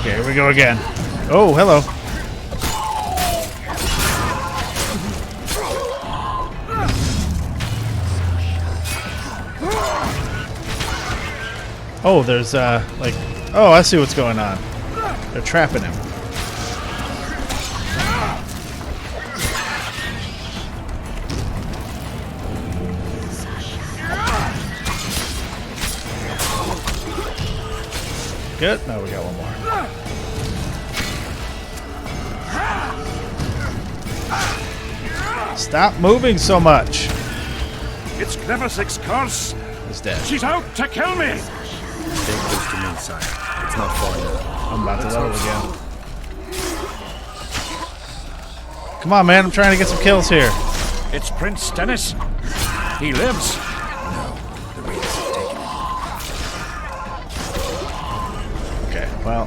Okay, here we go again. Oh, hello. Oh, there's, like... Oh, I see what's going on. They're trapping him. Good. Now we got one more. Stop moving so much. It's Cleversick's curse. He's dead. She's out to kill me. Stay close to me, sire. It's not far now. I'm about to level again. Come on, man. I'm trying to get some kills here. It's Prince Dennis. He lives. No, the raiders have taken him. Okay, well.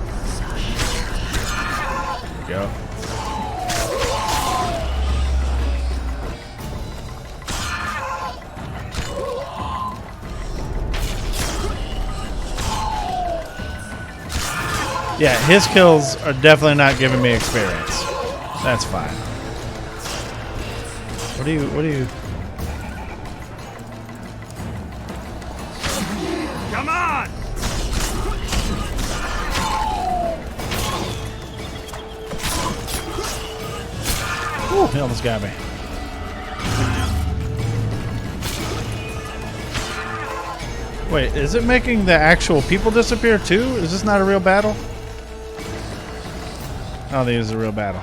Here we go. Yeah, his kills are definitely not giving me experience. That's fine. What do you... Come on! Ooh, he almost got me. Wait, is it making the actual people disappear too? Is this not a real battle? I don't think it's a real battle.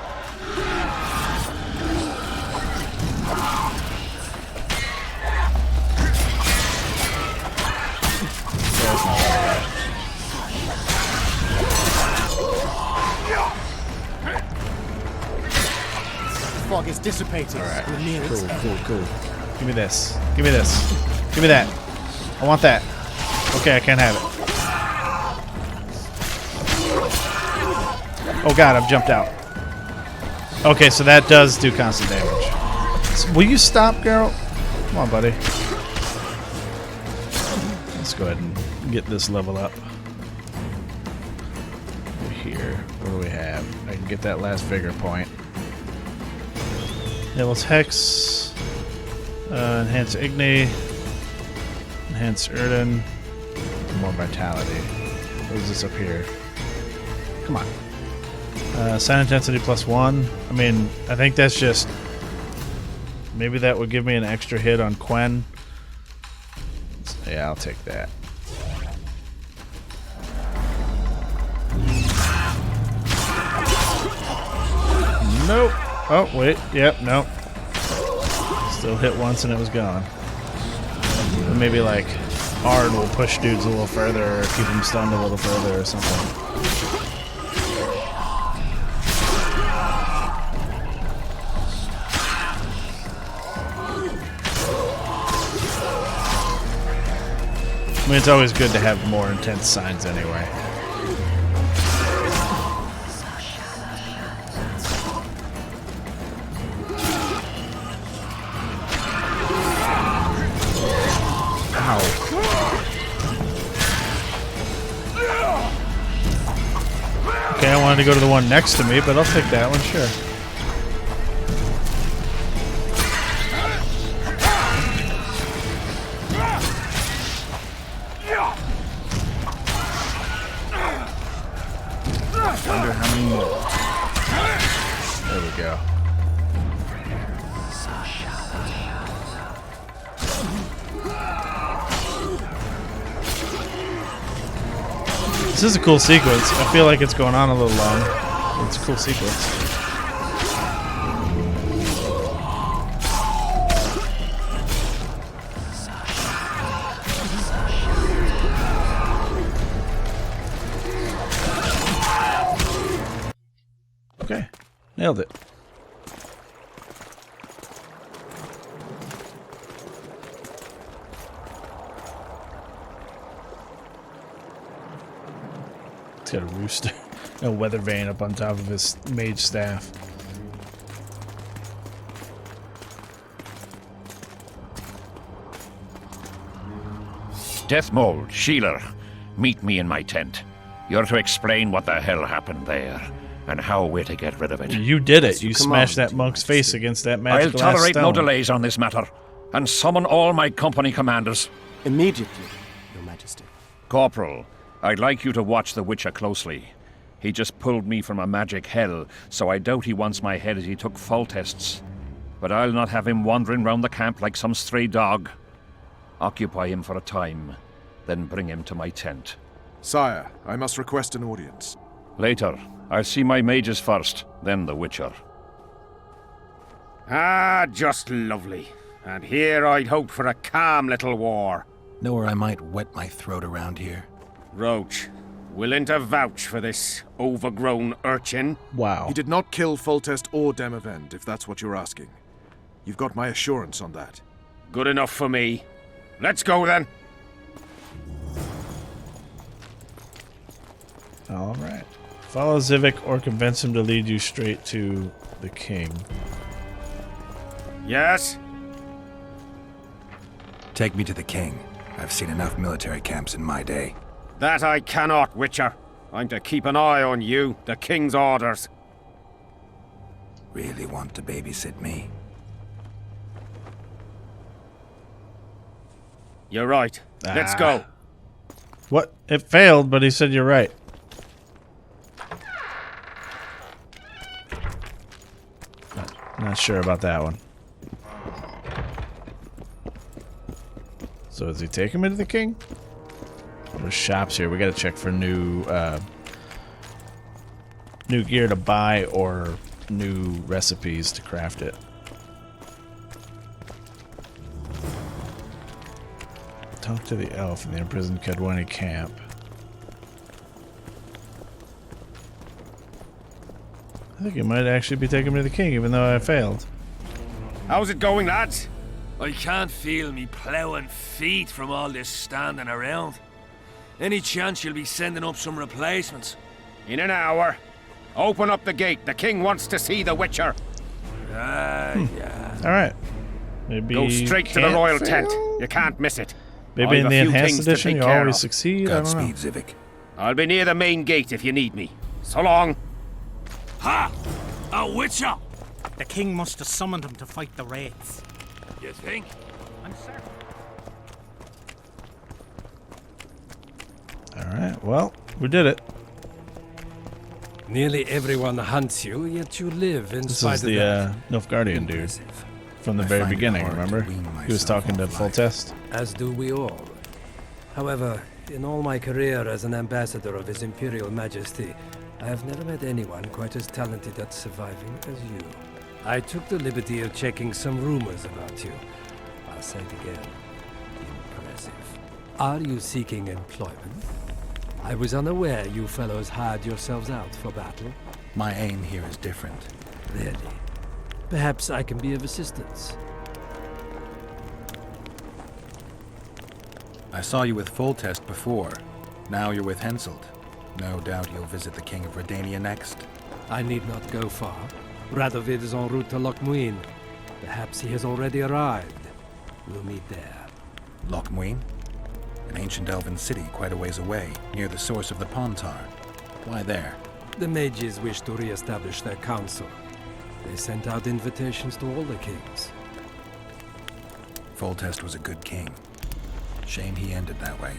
Fog is dissipating. All right. We're near its end. Cool. Give me this. Give me this. Give me that. I want that. Okay, I can't have it. Oh god, I've jumped out. Okay, so that does do constant damage. So, will you stop, Geralt? Come on, buddy. Let's go ahead and get this level up. Here, what do we have? I can get that last vigor point. Devil's Hex. Enhance Igni. Enhance Erden. More Vitality. What is this up here? Come on. Sign Intensity +1. I mean, I think that's just... Maybe that would give me an extra hit on Quen. Yeah, I'll take that. Nope. Oh, wait. Yep, nope. Still hit once and it was gone. And maybe like Ard will push dudes a little further or keep them stunned a little further or something. I mean, it's always good to have more intense signs anyway. Okay, I wanted to go to the one next to me, but I'll take that one, sure. Wonder how many more. There we go. This is a cool sequence. I feel like it's going on a little long. It's a cool sequence. Okay, nailed it. He's got a rooster, a weather vane up on top of his mage staff. Death Mold, Shealer, meet me in my tent. You're to explain what the hell happened there, and how we're to get rid of it. You did it. You Come smashed on, that monk's Majesty. face against that I'll magic glass tolerate stone. no delays on this matter, and summon all my company commanders. Immediately, Your Majesty. Corporal, I'd like you to watch the Witcher closely. He just pulled me from a magic hell, so I doubt he wants my head as he took Foltest's. But I'll not have him wandering round the camp like some stray dog. Occupy him for a time, then bring him to my tent. Sire, I must request an audience. Later, I'll see my mages first, then the Witcher. Ah, just lovely. And here I'd hoped for a calm little war. Know where I might wet my throat around here? Roach, willing to vouch for this overgrown urchin? Wow. He did not kill Foltest or Demavend, if that's what you're asking. You've got my assurance on that. Good enough for me. Let's go then. All right. Follow Zivik or convince him to lead you straight to the king. Yes? Take me to the king. I've seen enough military camps in my day. That I cannot, Witcher. I'm to keep an eye on you, the king's orders. Really want to babysit me? You're right. Let's go. What? It failed, but he said you're right. Not sure about that one. So is he taking me to the king? There's shops here. We gotta check for new new gear to buy or new recipes to craft it. Talk to the elf in the imprisoned Kadwani camp. I think he might actually be taking me to the king, even though I failed. How's it going, lads? I can't feel me ploughing feet from all this standing around. Any chance you'll be sending up some replacements? In an hour. Open up the gate. The king wants to see the Witcher. Yeah. All right. Maybe Go straight to the can't royal fail? tent. You can't miss it. Maybe I've in a the few enhanced things to edition take you care always of. succeed. I don't know. Godspeed, Zivik. I'll be near the main gate if you need me. So long. Ha! A witcher! The king must have summoned him to fight the wraiths. You think? I'm certain. All right. Well, we did it. Nearly everyone hunts you, yet you live in This spite is of the that. Nilfgaardian dude Impressive. from the I very find it beginning. hard to Remember? wean He was myself talking to off life. Foltest. As do we all. However, in all my career as an ambassador of His Imperial Majesty, I have never met anyone quite as talented at surviving as you. I took the liberty of checking some rumors about you. I'll say it again. Impressive. Are you seeking employment? I was unaware you fellows hired yourselves out for battle. My aim here is different. Really? Perhaps I can be of assistance. I saw you with Foltest before. Now you're with Henselt. No doubt you'll visit the King of Redania next. I need not go far. Radovid is en route to Lochmuin. Perhaps he has already arrived. We'll meet there. Lochmuin? An ancient elven city quite a ways away, near the source of the Pontar. Why there? The mages wish to re-establish their council. They sent out invitations to all the kings. Foltest was a good king. Shame he ended that way.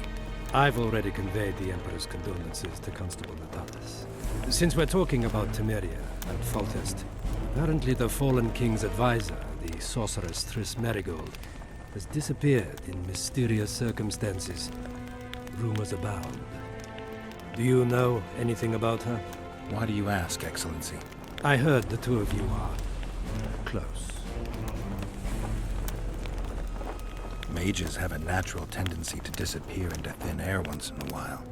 I've already conveyed the Emperor's condolences to Constable Natalis. Since we're talking about Temeria and Foltest, apparently the fallen king's advisor, the sorceress Triss Merigold, has disappeared in mysterious circumstances. Rumors abound. Do you know anything about her? Why do you ask, Excellency? I heard the two of you are close. Mages have a natural tendency to disappear into thin air once in a while.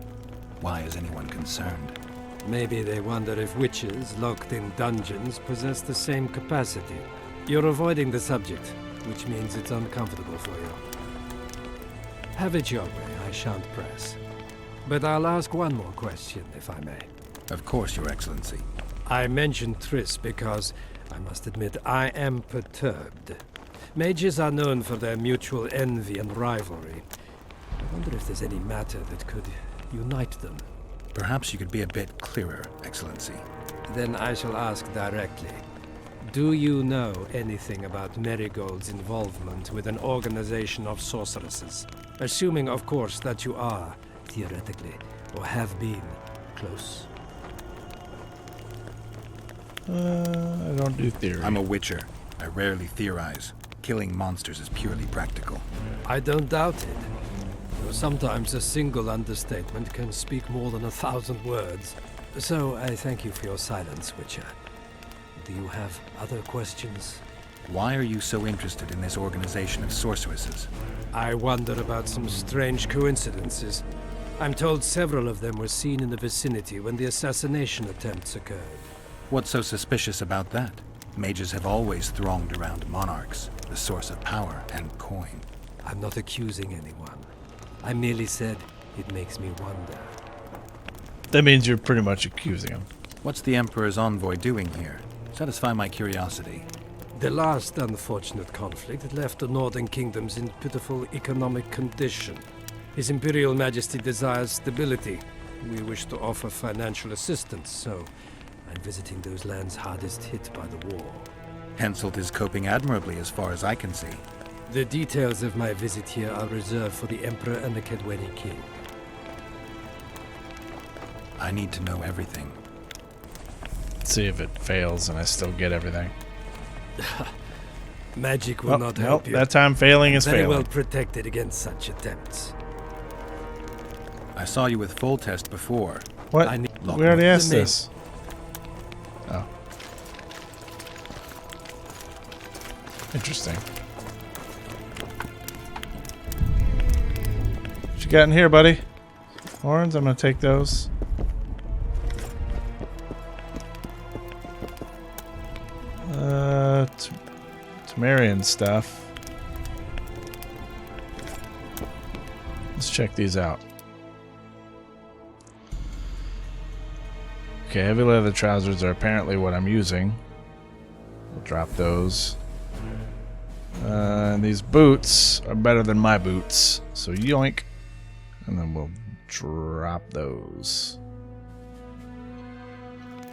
Why is anyone concerned? Maybe they wonder if witches locked in dungeons possess the same capacity. You're avoiding the subject, which means it's uncomfortable for you. Have it your way, I shan't press. But I'll ask one more question, if I may. Of course, Your Excellency. I mentioned Triss because, I must admit, I am perturbed. Mages are known for their mutual envy and rivalry. I wonder if there's any matter that could unite them. Perhaps you could be a bit clearer, Excellency. Then I shall ask directly. Do you know anything about Marigold's involvement with an organization of sorceresses? Assuming, of course, that you are, theoretically, or have been, close. I don't do theory. I'm a witcher. I rarely theorize. Killing monsters is purely practical. I don't doubt it. Though sometimes a single understatement can speak more than 1,000 words. So I thank you for your silence, Witcher. Do you have other questions? Why are you so interested in this organization of sorceresses? I wonder about some strange coincidences. I'm told several of them were seen in the vicinity when the assassination attempts occurred. What's so suspicious about that? Mages have always thronged around monarchs, the source of power and coin. I'm not accusing anyone. I merely said it makes me wonder. That means you're pretty much accusing him. What's the Emperor's envoy doing here? Satisfy my curiosity. The last unfortunate conflict left the northern kingdoms in pitiful economic condition. His Imperial Majesty desires stability. We wish to offer financial assistance, so I'm visiting those lands hardest hit by the war. Henselt is coping admirably as far as I can see. The details of my visit here are reserved for the Emperor and the Kedweni King. I need to know everything. See if it fails and I still get everything. Magic will not help you. That time failing is Very failing. well protected against such attempts. I saw you with Foltest before. What? I need We already asked the this. Oh. Interesting. What you got in here, buddy? Horns, I'm gonna take those. Temerian stuff. Let's check these out. Okay, heavy leather trousers are apparently what I'm using. We'll drop those. And these boots are better than my boots, so yoink. And then we'll drop those.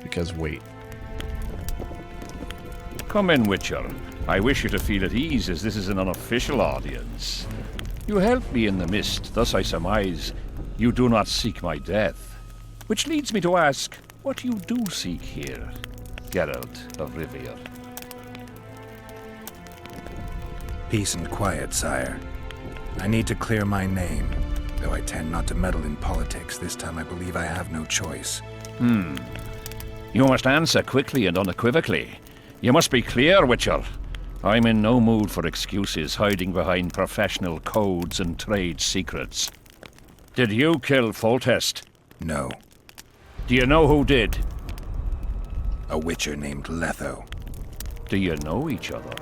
Because weight. Come in, Witcher. I wish you to feel at ease, as this is an unofficial audience. You helped me in the mist, thus I surmise you do not seek my death. Which leads me to ask what you do seek here, Geralt of Rivia. Peace and quiet, sire. I need to clear my name. Though I tend not to meddle in politics, this time I believe I have no choice. You must answer quickly and unequivocally. You must be clear, Witcher. I'm in no mood for excuses hiding behind professional codes and trade secrets. Did you kill Foltest? No. Do you know who did? A witcher named Letho. Do you know each other?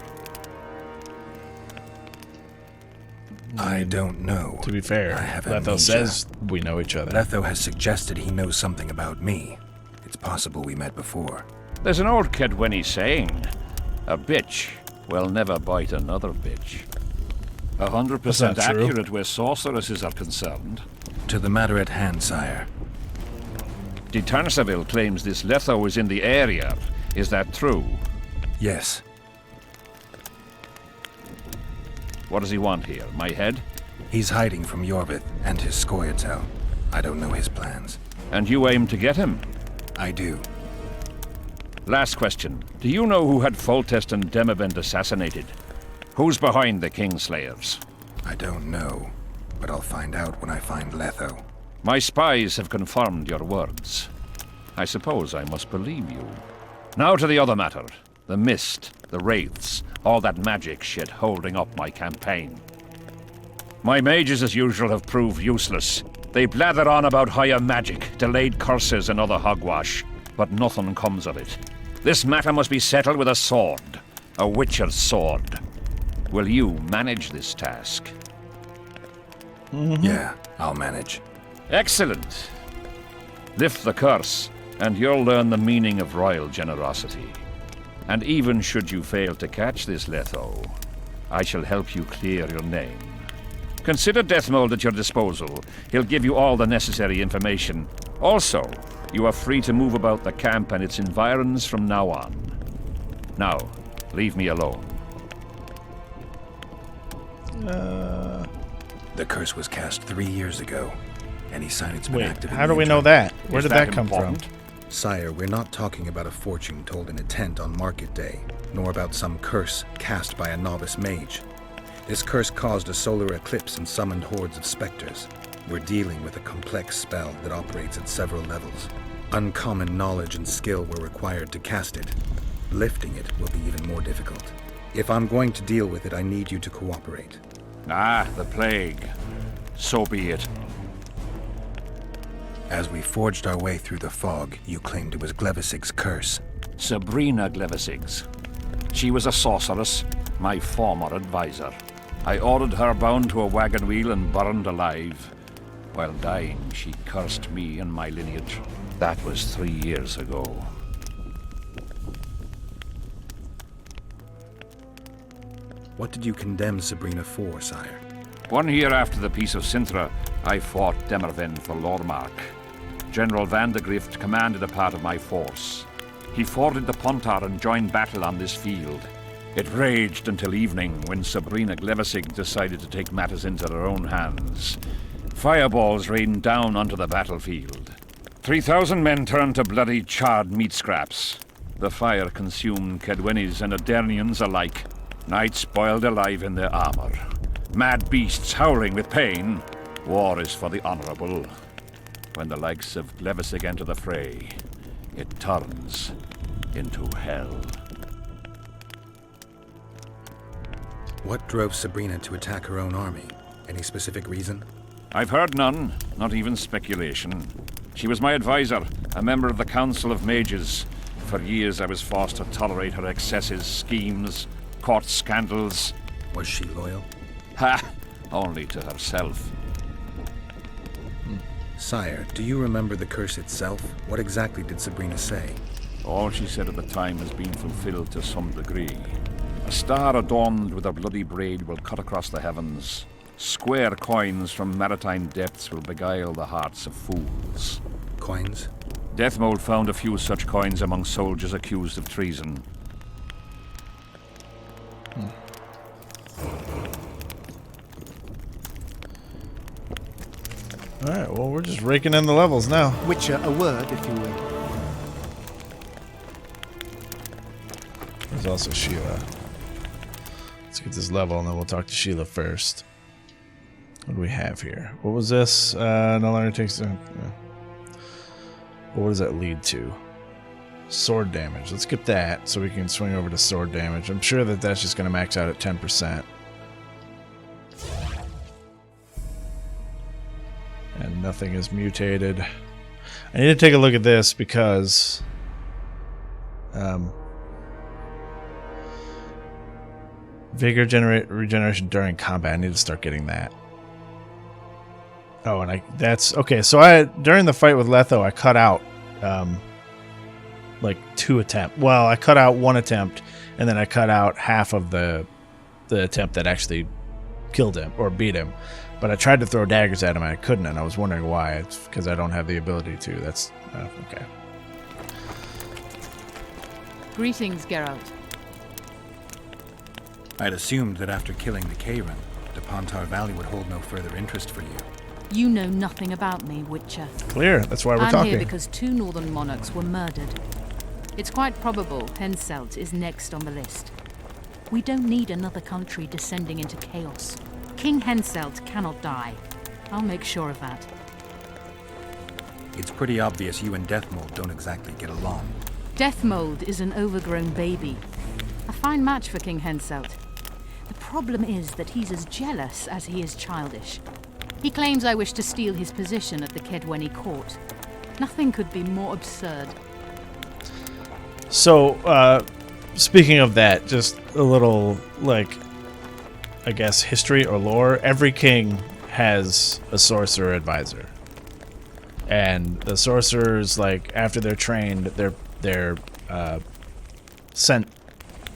I don't know. To be fair, I have Letho amnesia. says we know each other. Letho has suggested he knows something about me. It's possible we met before. There's an old Kedweni saying, a bitch will never bite another bitch. 100% not true. accurate where sorceresses are concerned. To the matter at hand, sire. De Tarnseville claims this Letho is in the area. Is that true? Yes. What does he want here? My head? He's hiding from Yorvith and his Scoia'tael. I don't know his plans. And you aim to get him? I do. Last question. Do you know who had Foltest and Demavend assassinated? Who's behind the Kingslayers? I don't know, but I'll find out when I find Letho. My spies have confirmed your words. I suppose I must believe you. Now to the other matter. The mist, the wraiths, all that magic shit holding up my campaign. My mages, as usual, have proved useless. They blather on about higher magic, delayed curses and other hogwash, but nothing comes of it. This matter must be settled with a sword. A witcher's sword. Will you manage this task? Yeah, I'll manage. Excellent. Lift the curse, and you'll learn the meaning of royal generosity. And even should you fail to catch this Letho, I shall help you clear your name. Consider Deathmold at your disposal. He'll give you all the necessary information. Also, you are free to move about the camp and its environs from now on. Now, leave me alone. The curse was cast 3 years ago. Any sign it's been Wait, active in how the do we know interim? that? Where Is did that come important? from? Sire, we're not talking about a fortune told in a tent on market day, nor about some curse cast by a novice mage. This curse caused a solar eclipse and summoned hordes of specters. We're dealing with a complex spell that operates at several levels. Uncommon knowledge and skill were required to cast it. Lifting it will be even more difficult. If I'm going to deal with it, I need you to cooperate. Ah, the plague. So be it. As we forged our way through the fog, you claimed it was Glevisig's curse. Sabrina Glevisig's. She was a sorceress, my former advisor. I ordered her bound to a wagon wheel and burned alive. While dying, she cursed me and my lineage. That was 3 years ago. What did you condemn Sabrina for, sire? 1 year after the Peace of Sintra, I fought Demerven for Lormark. General Van de Grift commanded a part of my force. He forded the Pontar and joined battle on this field. It raged until evening, when Sabrina Glevisig decided to take matters into her own hands. Fireballs rained down onto the battlefield. 3,000 men turned to bloody charred meat scraps. The fire consumed Kedwenis and Adernians alike. Knights boiled alive in their armor. Mad beasts howling with pain. War is for the honorable. When the likes of Glevisig enter the fray, it turns into hell. What drove Sabrina to attack her own army? Any specific reason? I've heard none, not even speculation. She was my advisor, a member of the Council of Mages. For years I was forced to tolerate her excesses, schemes, court scandals. Was she loyal? Ha! Only to herself. Sire, do you remember the curse itself? What exactly did Sabrina say? All she said at the time has been fulfilled to some degree. A star adorned with a bloody braid will cut across the heavens. Square coins from maritime depths will beguile the hearts of fools. Coins? Deathmold found a few such coins among soldiers accused of treason. Alright, well, we're just raking in the levels now. Witcher, a word, if you will. There's also Sheila. Let's get this level and then we'll talk to Sheila first. What do we have here? What was this? No longer takes... what does that lead to? Sword damage. Let's get that so we can swing over to sword damage. I'm sure that that's just going to max out at 10%. And nothing is mutated. I need to take a look at this because... Vigor regeneration during combat. I need to start getting that. Oh, and that's okay. So during the fight with Letho, I cut out like 2 attempts. Well, I cut out 1 attempt, and then I cut out half of the attempt that actually killed him or beat him. But I tried to throw daggers at him, and I couldn't, and I was wondering why. It's because I don't have the ability to. That's okay. Greetings, Geralt. I'd assumed that after killing the Kayran, the Pontar Valley would hold no further interest for you. You know nothing about me, Witcher. Clear. That's why we're I'm talking. here because 2 northern monarchs were murdered. It's quite probable Henselt is next on the list. We don't need another country descending into chaos. King Henselt cannot die. I'll make sure of that. It's pretty obvious you and Deathmold don't exactly get along. Deathmold is an overgrown baby. A fine match for King Henselt. The problem is that he's as jealous as he is childish. He claims I wish to steal his position at the Kedweni court. Nothing could be more absurd. So, speaking of that, just a little, like, I guess, history or lore. Every king has a sorcerer advisor. And the sorcerers, like, after they're trained, they're sent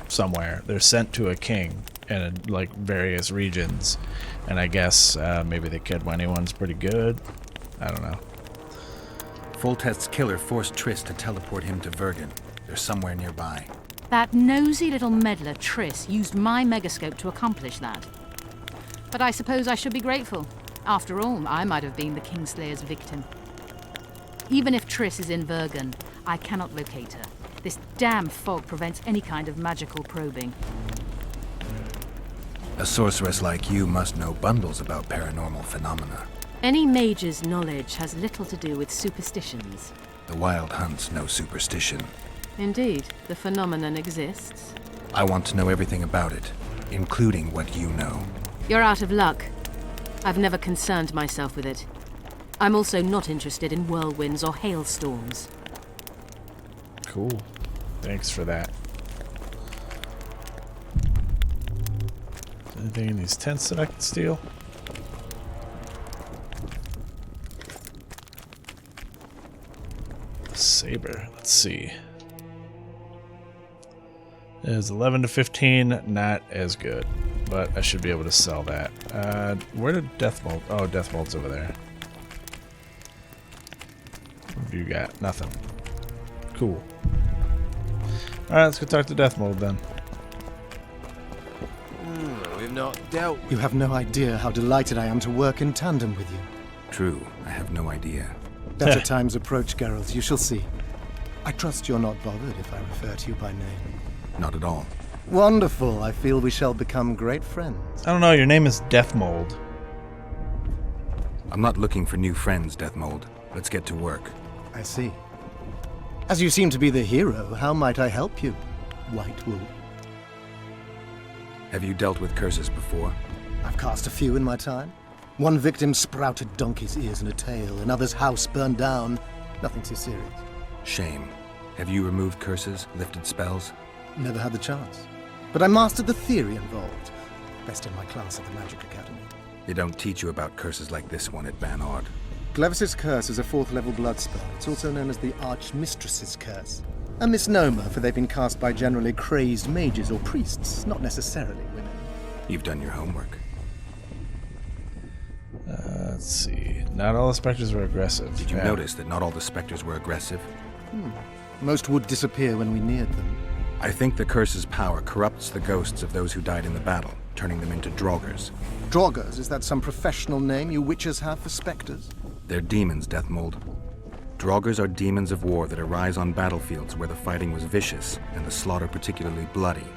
somewhere. They're sent to a king in, like, various regions. And I guess maybe the Kedweni one's pretty good. I don't know. Foltest's killer forced Triss to teleport him to Vergen. They're somewhere nearby. That nosy little meddler, Triss, used my megascope to accomplish that. But I suppose I should be grateful. After all, I might have been the Kingslayer's victim. Even if Triss is in Vergen, I cannot locate her. This damn fog prevents any kind of magical probing. A sorceress like you must know bundles about paranormal phenomena. Any mage's knowledge has little to do with superstitions. The Wild Hunt's no superstition. Indeed, the phenomenon exists. I want to know everything about it, including what you know. You're out of luck. I've never concerned myself with it. I'm also not interested in whirlwinds or hailstorms. Cool. Thanks for that. Anything in these tents that I can steal? Saber. Let's see. It is 11 to 15. Not as good, but I should be able to sell that. Where did Deathmold? Oh, Deathmold's over there. What have you got? Nothing. Cool. Alright, let's go talk to Deathmold then. We've not dealt. You have no idea how delighted I am to work in tandem with you. True, I have no idea. Better times approach, Geralt. You shall see. I trust you're not bothered if I refer to you by name. Not at all. Wonderful. I feel we shall become great friends. I don't know, your name is Deathmold. I'm not looking for new friends, Deathmold. Let's get to work. I see. As you seem to be the hero, how might I help you, White Wolf? Have you dealt with curses before? I've cast a few in my time. One victim sprouted donkey's ears and a tail, another's house burned down. Nothing too serious. Shame. Have you removed curses, lifted spells? Never had the chance. But I mastered the theory involved. Best in my class at the Magic Academy. They don't teach you about curses like this one at Banard. Glevis's Curse is a 4th level blood spell. It's also known as the Archmistress's Curse. A misnomer, for they've been cast by generally crazed mages or priests, not necessarily women. You've done your homework. Let's see. Not all the specters were aggressive. Did you notice that not all the specters were aggressive? Most would disappear when we neared them. I think the curse's power corrupts the ghosts of those who died in the battle, turning them into draugrs. Draugrs, is that some professional name you witches have for specters? They're demons, Deathmold. Draugrs are demons of war that arise on battlefields where the fighting was vicious and the slaughter particularly bloody.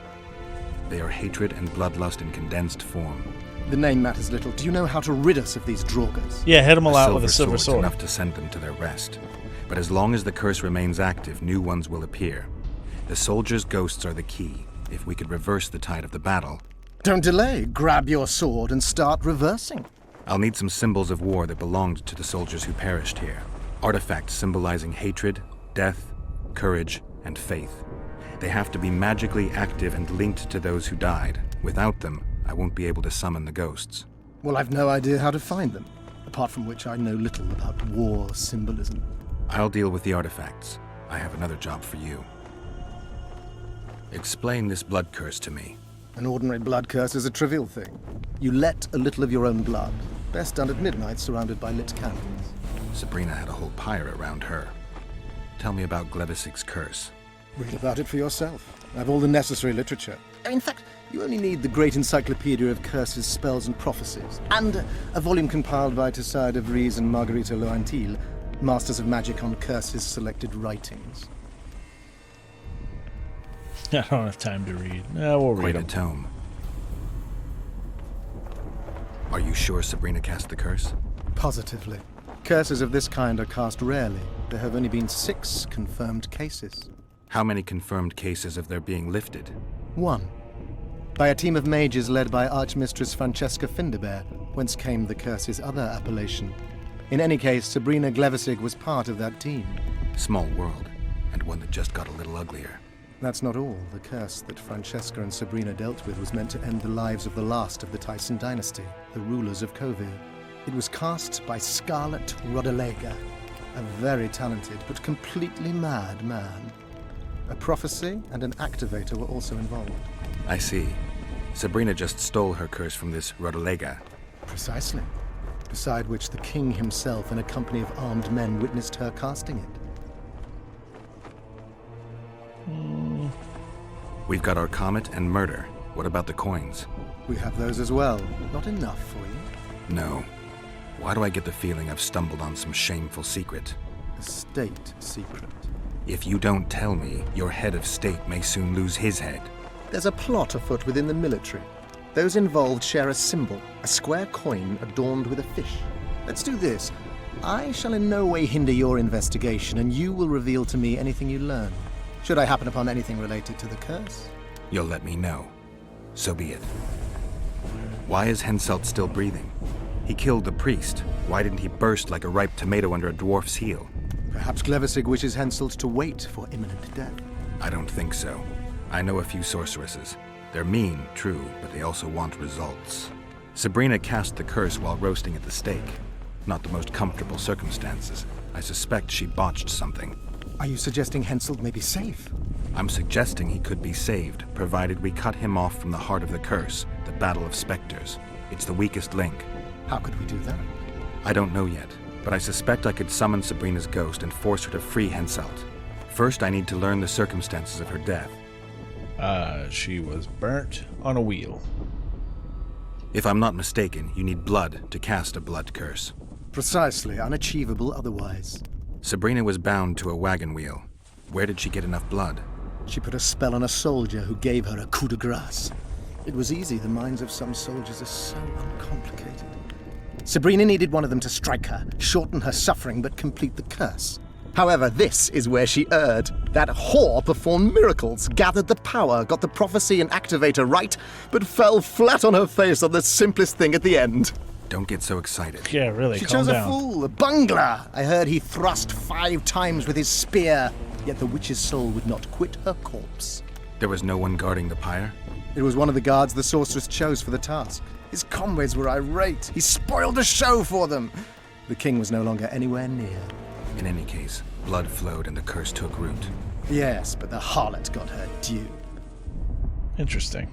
They are hatred and bloodlust in condensed form. The name matters little. Do you know how to rid us of these draugrs? Yeah, hit them all out with a silver sword's sword. Enough to send them to their rest. But as long as the curse remains active, new ones will appear. The soldiers' ghosts are the key. If we could reverse the tide of the battle... Don't delay. Grab your sword and start reversing. I'll need some symbols of war that belonged to the soldiers who perished here. Artifacts symbolizing hatred, death, courage, and faith. They have to be magically active and linked to those who died. Without them, I won't be able to summon the ghosts. Well, I've no idea how to find them, apart from which I know little about war symbolism. I'll deal with the artifacts. I have another job for you. Explain this blood curse to me. An ordinary blood curse is a trivial thing. You let a little of your own blood, best done at midnight surrounded by lit candles. Sabrina had a whole pyre around her. Tell me about Glevis's curse. Read about it for yourself. I have all the necessary literature. In fact, you only need the great encyclopedia of curses, spells, and prophecies, and a volume compiled by Tessard de Vries and Marguerite Loantil, Masters of Magic on Curses Selected Writings. I don't have time to read. We'll read Quite a them. tome. Are you sure Sabrina cast the curse? Positively. Curses of this kind are cast rarely. There have only been 6 confirmed cases. How many confirmed cases of their being lifted? 1. By a team of mages led by Archmistress Francesca Findebert, whence came the curse's other appellation. In any case, Sabrina Glevissig was part of that team. Small world, and one that just got a little uglier. That's not all. The curse that Francesca and Sabrina dealt with was meant to end the lives of the last of the Tyson dynasty, the rulers of Kovir. It was cast by Scarlet Rodolega, a very talented but completely mad man. A prophecy and an activator were also involved. I see. Sabrina just stole her curse from this Rodolega. Precisely. beside which the king himself and a company of armed men witnessed her casting it. We've got our comet and murder. What about the coins? We have those as well. Not enough for you. No. Why do I get the feeling I've stumbled on some shameful secret? A state secret. If you don't tell me, your head of state may soon lose his head. There's a plot afoot within the military. Those involved share a symbol, a square coin adorned with a fish. Let's do this. I shall in no way hinder your investigation, and you will reveal to me anything you learn. Should I happen upon anything related to the curse? You'll let me know. So be it. Why is Henselt still breathing? He killed the priest. Why didn't he burst like a ripe tomato under a dwarf's heel? Perhaps Glevissig wishes Henselt to wait for imminent death. I don't think so. I know a few sorceresses. They're mean, true, but they also want results. Sabrina cast the curse while roasting at the stake. Not the most comfortable circumstances. I suspect she botched something. Are you suggesting Henselt may be safe? I'm suggesting he could be saved, provided we cut him off from the heart of the curse, the Battle of Spectres. It's the weakest link. How could we do that? I don't know yet, but I suspect I could summon Sabrina's ghost and force her to free Henselt. First, I need to learn the circumstances of her death. She was burnt on a wheel. If I'm not mistaken, you need blood to cast a blood curse. Precisely, unachievable otherwise. Sabrina was bound to a wagon wheel. Where did she get enough blood? She put a spell on a soldier who gave her a coup de grace. It was easy, the minds of some soldiers are so uncomplicated. Sabrina needed one of them to strike her, shorten her suffering, but complete the curse. However, this is where she erred. That whore performed miracles, gathered the power, got the prophecy and activator right, but fell flat on her face on the simplest thing at the end. Don't get so excited. Yeah, really, She calm chose down. a fool, a bungler. I heard he thrust 5 times with his spear, yet the witch's soul would not quit her corpse. There was no one guarding the pyre? It was one of the guards the sorceress chose for the task. His comrades were irate. He spoiled the show for them. The king was no longer anywhere near. In any case, blood flowed and the curse took root. Yes, but the harlot got her due. Interesting.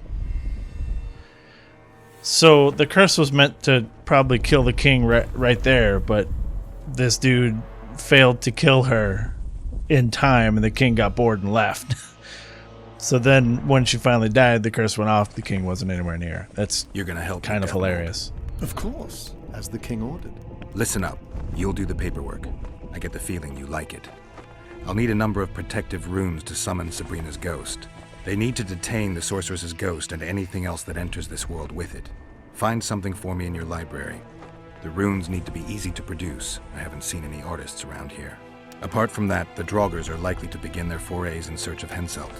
So the curse was meant to probably kill the king right there, but this dude failed to kill her in time, and the king got bored and left. So then, when she finally died, the curse went off. The king wasn't anywhere near. That's You're gonna help kind me, of Devil. hilarious. Of course, as the king ordered. Listen up. You'll do the paperwork. I get the feeling you like it. I'll need a number of protective runes to summon Sabrina's ghost. They need to detain the sorceress's ghost and anything else that enters this world with it. Find something for me in your library. The runes need to be easy to produce. I haven't seen any artists around here. Apart from that, the Draugrs are likely to begin their forays in search of Henselt.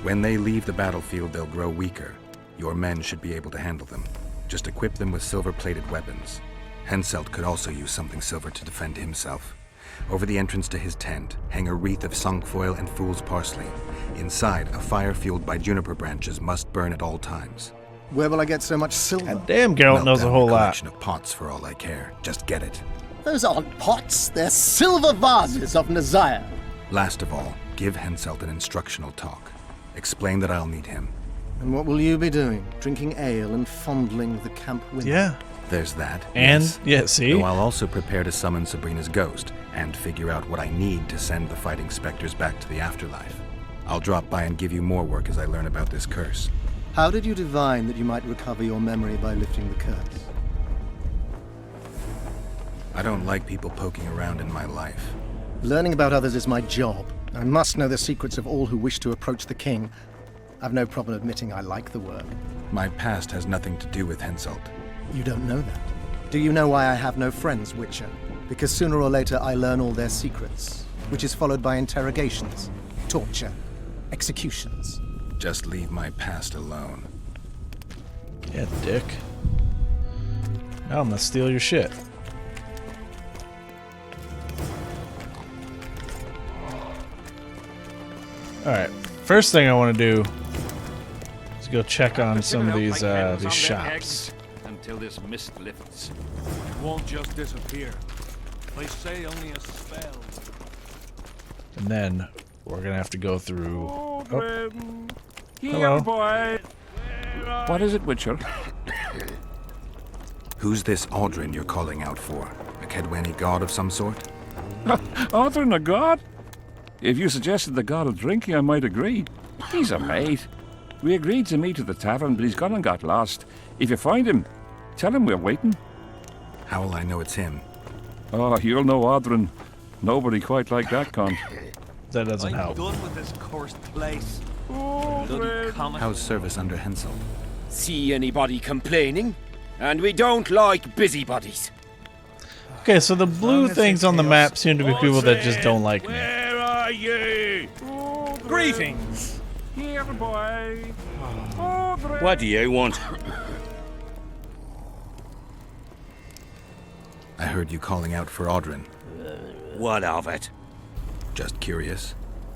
When they leave the battlefield, they'll grow weaker. Your men should be able to handle them. Just equip them with silver-plated weapons. Henselt could also use something silver to defend himself. Over the entrance to his tent, hang a wreath of cinquefoil and fool's parsley. Inside, a fire fueled by juniper branches must burn at all times. Where will I get so much silver? God damn, Geralt Melt knows a down whole lot. collection of pots for all I care. Just get it. Those aren't pots, they're silver vases of Nazire. Last of all, give Henselt an instructional talk. Explain that I'll need him. And what will you be doing? Drinking ale and fondling the camp women? Yeah. There's that. And, yes. yeah, see? Though I'll also prepare to summon Sabrina's ghost and figure out what I need to send the fighting specters back to the afterlife. I'll drop by and give you more work as I learn about this curse. How did you divine that you might recover your memory by lifting the curse? I don't like people poking around in my life. Learning about others is my job. I must know the secrets of all who wish to approach the king. I've no problem admitting I like the work. My past has nothing to do with Henselt. You don't know that. Do you know why I have no friends, Witcher? Because sooner or later I learn all their secrets, which is followed by interrogations, torture, executions. Just leave my past alone. Yeah, dick. Now I'm gonna steal your shit. Alright, first thing I want to do is go check on some of these shops. Until this mist lifts. It won't just disappear. They say only a spell. And then we're gonna have to go through. Oh, Here, hello. boy. What is it, Witcher? Who's this Audrin you're calling out for? A Kedweni god of some sort? Audrin, a god? If you suggested the god of drinking, I might agree. He's a mate. We agreed to meet at the tavern, but he's gone and got lost. If you find him, tell him we're waiting. How will I know it's him? Oh, you'll know Audrin. Nobody quite like that cunt. That doesn't I'm help. done with this cursed place. How's service under Hensel? See anybody complaining? And we don't like busybodies. Okay, so the blue things on the map seem to be people that just don't like me. Where are you? Greetings. Here, boy. Audrin. What do you want? I heard you calling out for Audrin. What of it? Just curious.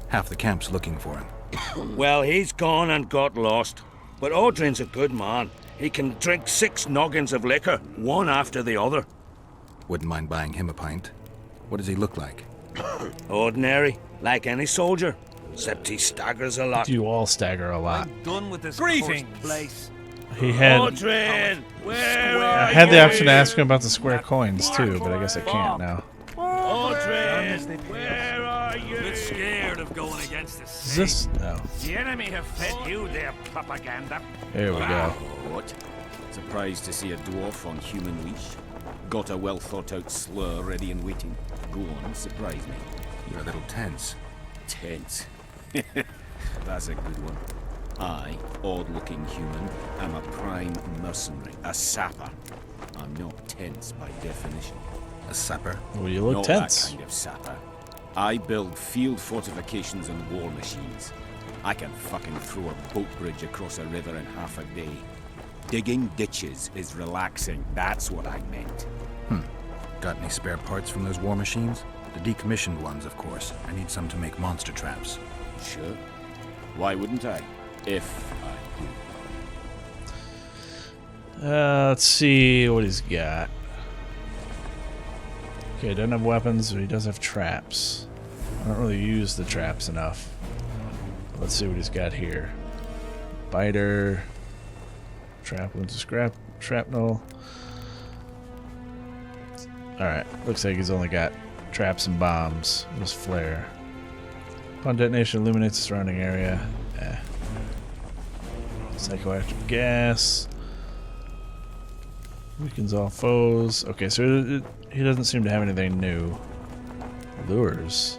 Half the camp's looking for him. Well, he's gone and got lost. But Audrin's a good man. He can drink 6 noggins of liquor, one after the other. Wouldn't mind buying him a pint. What does he look like? Ordinary, like any soldier. Except he staggers a lot. You all stagger a lot. I'm done with this Greetings. cursed place. He had Audrin, where I are had the you? option to ask him about the square coins too, but I guess I can't now. Audrin, where are you? A bit scared of going against the Is sea. this? No. The enemy have fed you their propaganda. There we go. What? Surprised to see a dwarf on human leash? Got a well thought out slur ready and waiting. Go on, surprise me. You're a little tense. Tense. That's a good one. I, odd-looking human, am a prime mercenary, a sapper. I'm not tense by definition. A sapper? Well, you look Not tense. that kind of sapper. I build field fortifications and war machines. I can fucking throw a boat bridge across a river in half a day. Digging ditches is relaxing, that's what I meant. Got any spare parts from those war machines? The decommissioned ones, of course. I need some to make monster traps. Sure. Why wouldn't I? If I do. Let's see what he's got. Okay, doesn't have weapons, but he does have traps. I don't really use the traps enough. Let's see what he's got here. Biter. Trap wounds to shrapnel. Alright, looks like he's only got traps and bombs. Just flare. Upon detonation, illuminates the surrounding area. Psychoactive gas. Weakens all foes. Okay, so he doesn't seem to have anything new. Lures.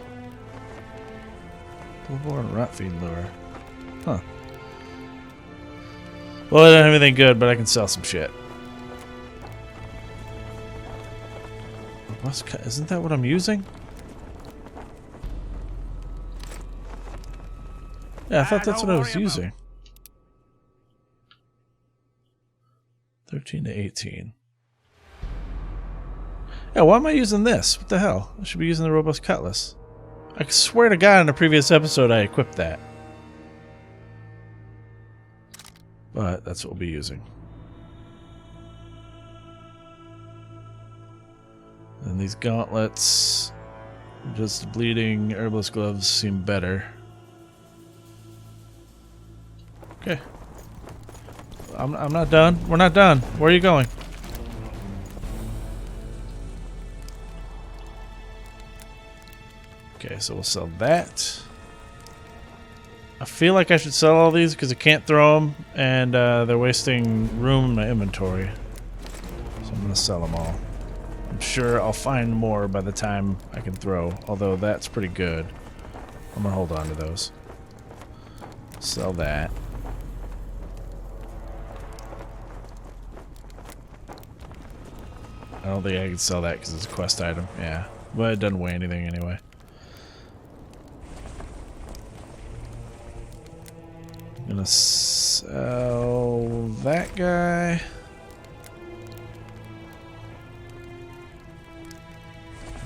Bullborn rotfiend lure. Huh. Well, I don't have anything good, but I can sell some shit. Isn't that what I'm using? Yeah, I thought that's what I was using. 13 to 18. Yeah, why am I using this? What the hell? I should be using the robust cutlass. I swear to God in a previous episode I equipped that. But that's what we'll be using. And these gauntlets, just bleeding herbalist gloves seem better. Okay. I'm not done. We're not done. Where are you going? Okay, so we'll sell that. I feel like I should sell all these because I can't throw them, and they're wasting room in my inventory. So I'm going to sell them all. I'm sure I'll find more by the time I can throw, although that's pretty good. I'm going to hold on to those. Sell that. I don't think I can sell that because it's a quest item. Yeah, but it doesn't weigh anything anyway. I'm gonna sell that guy.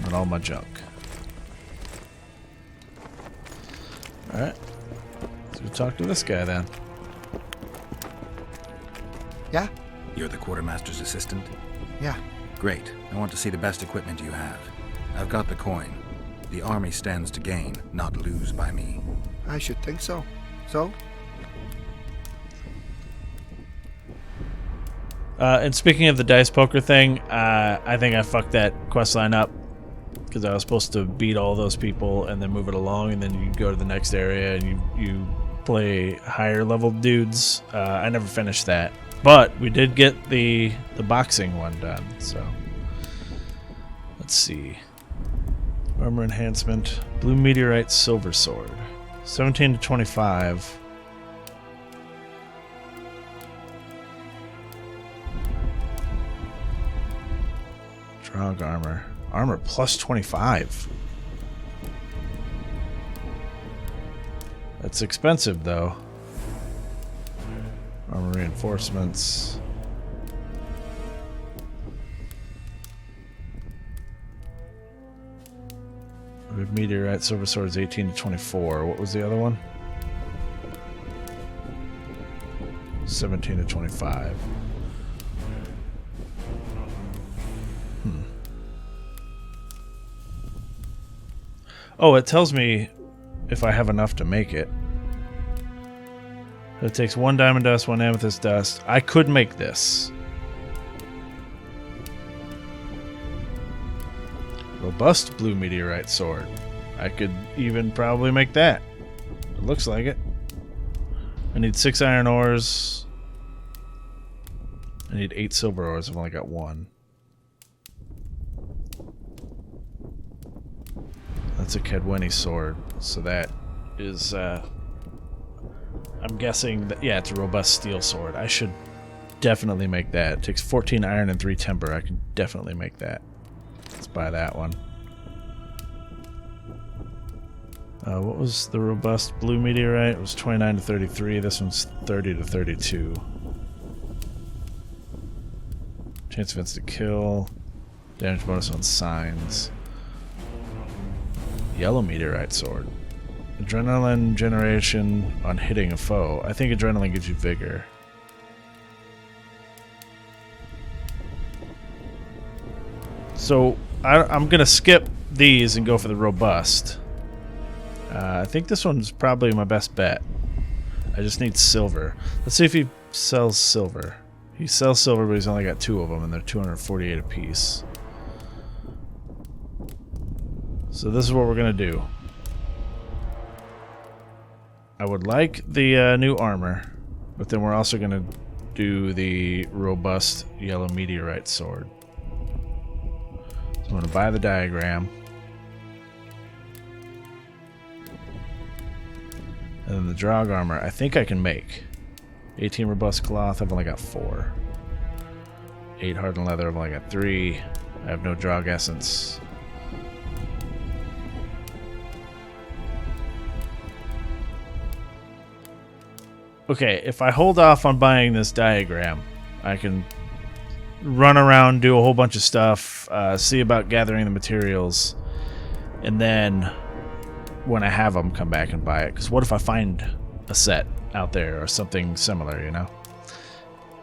And all my junk. Alright. Let's go talk to this guy then. Yeah? You're the quartermaster's assistant? Yeah. Great. I want to see the best equipment you have. I've got the coin. The army stands to gain, not lose by me. I should think so. So? And speaking of the dice poker thing, I think I fucked that quest line up because I was supposed to beat all those people and then move it along, and then you go to the next area and you play higher level dudes. I never finished that, but we did get the boxing one done. So let's see. Armor enhancement, blue meteorite, silver sword, 17 to 25. Drog armor. Armor plus 25. That's expensive, though. Armor reinforcements. Red meteorite, silver sword is 18 to 24. What was the other one? 17 to 25. Oh, it tells me if I have enough to make it. It takes 1 diamond dust, 1 amethyst dust. I could make this. Robust blue meteorite sword. I could even probably make that. It looks like it. I need 6 iron ores. I need 8 silver ores. I've only got 1. That's a Kedweni sword, so that is, I'm guessing that, yeah, it's a robust steel sword. I should definitely make that. It takes 14 iron and 3 timber. I can definitely make that. Let's buy that one. What was the robust blue meteorite? It was 29 to 33. This one's 30 to 32. Chance of instant kill. Damage bonus on signs. Yellow meteorite sword. Adrenaline generation on hitting a foe. I think adrenaline gives you vigor. So I'm gonna skip these and go for the robust. I think this one's probably my best bet. I just need silver. Let's see if he sells silver. He sells silver, but he's only got 2 of them, and they're 248 apiece. So this is what we're gonna do. I would like the new armor, but then we're also gonna do the robust yellow meteorite sword. So I'm gonna buy the diagram. And then the Drog armor, I think I can make. 18 robust cloth, I've only got 4. 8 hardened leather, I've only got 3. I have no Drog essence. Okay, if I hold off on buying this diagram, I can run around, do a whole bunch of stuff, see about gathering the materials, and then when I have them, come back and buy it. Because what if I find a set out there or something similar, you know?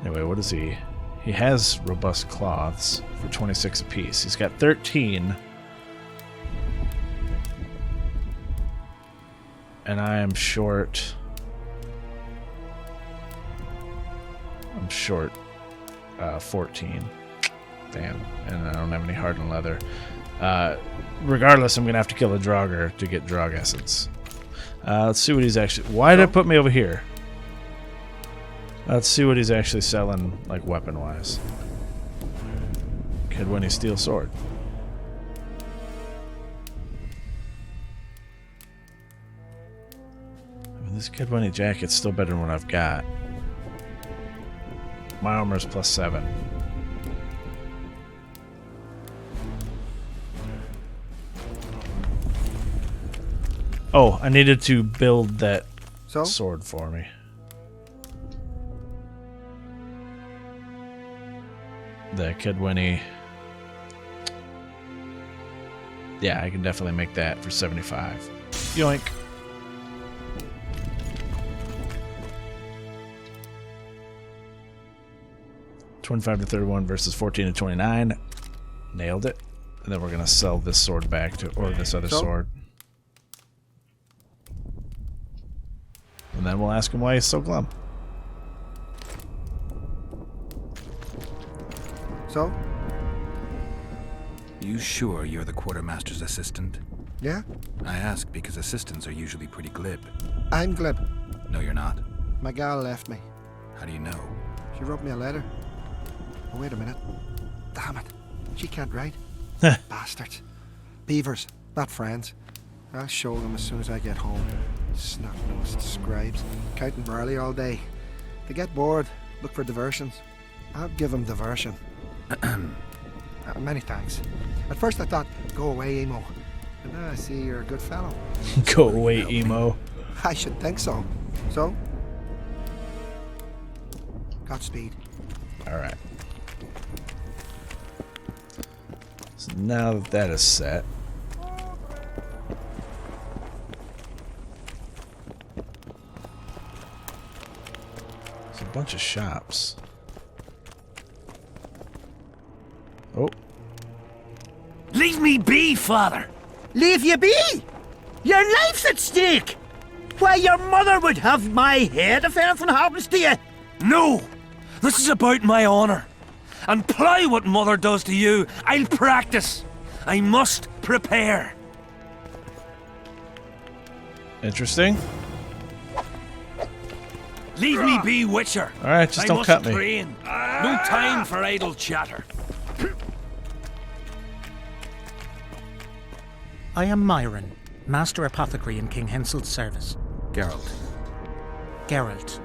Anyway, what is he? He has robust cloths for 26 apiece. He's got 13. And I am short. I'm short 14. Damn. And I don't have any hardened leather. Regardless, I'm going to have to kill a Draugr to get Draug essence. Let's see what he's actually... Why did it put me over here? Let's see what he's actually selling, like, weapon-wise. Kedweni steel sword. I mean, this Kedweni jacket's still better than what I've got. My armor's plus 7. Oh, I needed to build that sword for me. The Kedweni. Yeah, I can definitely make that for 75. Yoink. $25 to 31 versus 14 to 29. Nailed it. And then we're gonna sell this sword back to, or this other sword. And then we'll ask him why he's so glum. So? You sure you're the quartermaster's assistant? Yeah? I ask because assistants are usually pretty glib. I'm glib. No, you're not. My gal left me. How do you know? She wrote me a letter. Oh, wait a minute. Damn it. She can't write. Bastards. Beavers, not friends. I'll show them as soon as I get home. Snot-nosed scribes, counting barley all day. They get bored, look for diversions. I'll give them diversion. Many thanks. At first I thought, go away, emo. But now I see you're a good fellow. Go away, emo. I should think so. So? Godspeed. Alright. So now that that is set, there's a bunch of shops. Oh. Leave me be, father! Leave you be? Your life's at stake! Why, your mother would have my head if anything happens to you! No! This is about my honor. And ply what mother does to you, I'll practice. I must prepare. Interesting. Leave me be, Witcher. Alright, just don't cut me. Train. No time for idle chatter. I am Myron, Master Apothecary in King Henselt's service. Geralt. Geralt.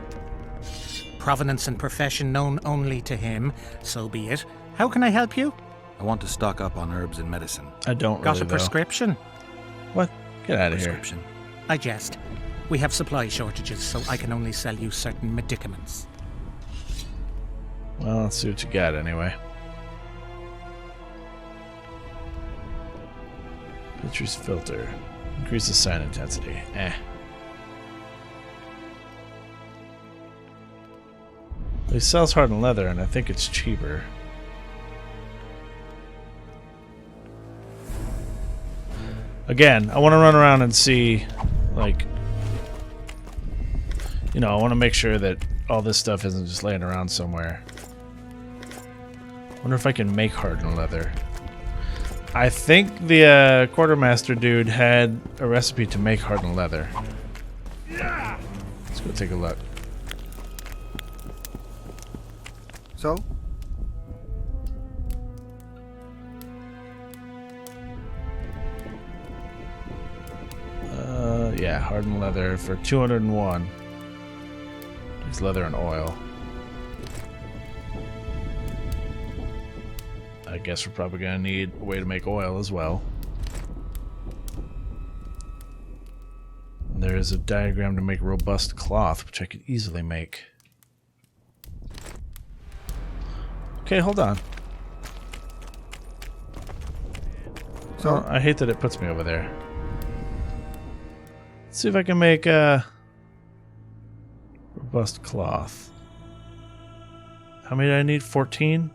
Provenance and profession known only to him, so be it. How can I help you? I want to stock up on herbs and medicine. I don't Got really a prescription? What? Get out of here. Prescription. I jest. We have supply shortages, so I can only sell you certain medicaments. Well, let's see what you got anyway. Pictures filter. Increases sign intensity. He sells hardened leather, and I think it's cheaper. Again, I want to run around and see, like, you know, I want to make sure that all this stuff isn't just laying around somewhere. Wonder if I can make hardened leather. I think the quartermaster dude had a recipe to make hardened leather. Let's go take a look. So? Yeah, hardened leather for 201. Use leather and oil. I guess we're probably gonna need a way to make oil as well. There's a diagram to make robust cloth, which I could easily make. Okay, hold on. So? Oh, I hate that it puts me over there. Let's see if I can make robust cloth. How many do I need? 14?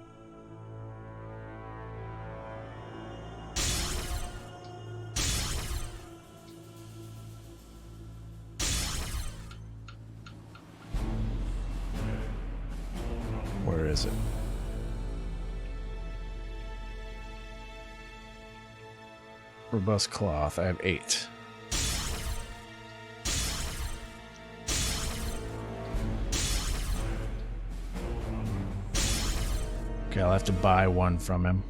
Where is it? Robust cloth. I have 8. Okay, I'll have to buy one from him.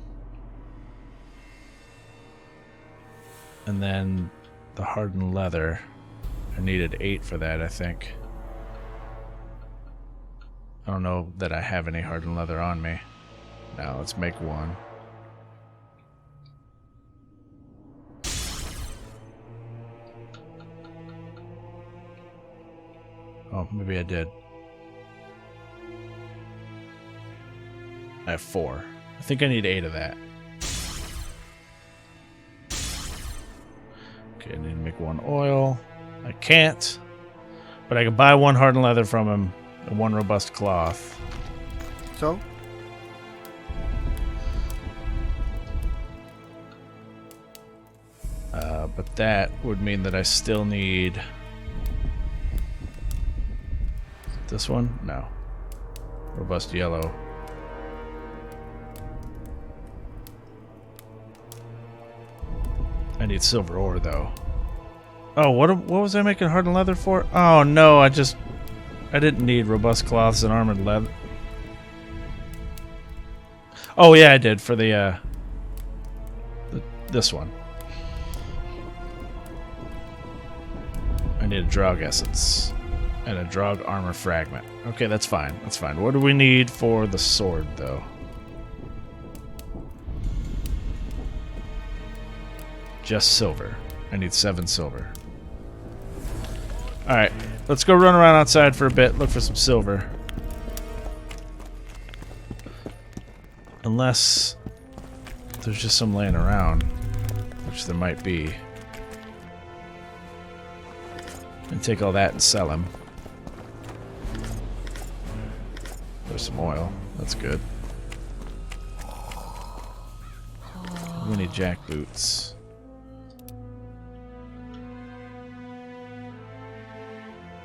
And then the hardened leather. I needed 8 for that, I think. I don't know that I have any hardened leather on me. Now let's make one. Oh, maybe I did. I have 4. I think I need 8 of that. Okay, I need to make 1 oil. I can't. But I can buy 1 hardened leather from him and 1 robust cloth. So? But that would mean that I still need... This one? No. Robust yellow. I need silver ore, though. Oh, what was I making hardened leather for? Oh, no, I didn't need robust cloths and armored leather. Oh, yeah, I did for the this one. I need a Drog essence and a Drog armor fragment. Okay, that's fine. That's fine. What do we need for the sword, though? Just silver. I need 7 silver. Alright, let's go run around outside for a bit, look for some silver. Unless there's just some laying around, which there might be. And take all that and sell them. There's some oil. That's good. We need jack boots.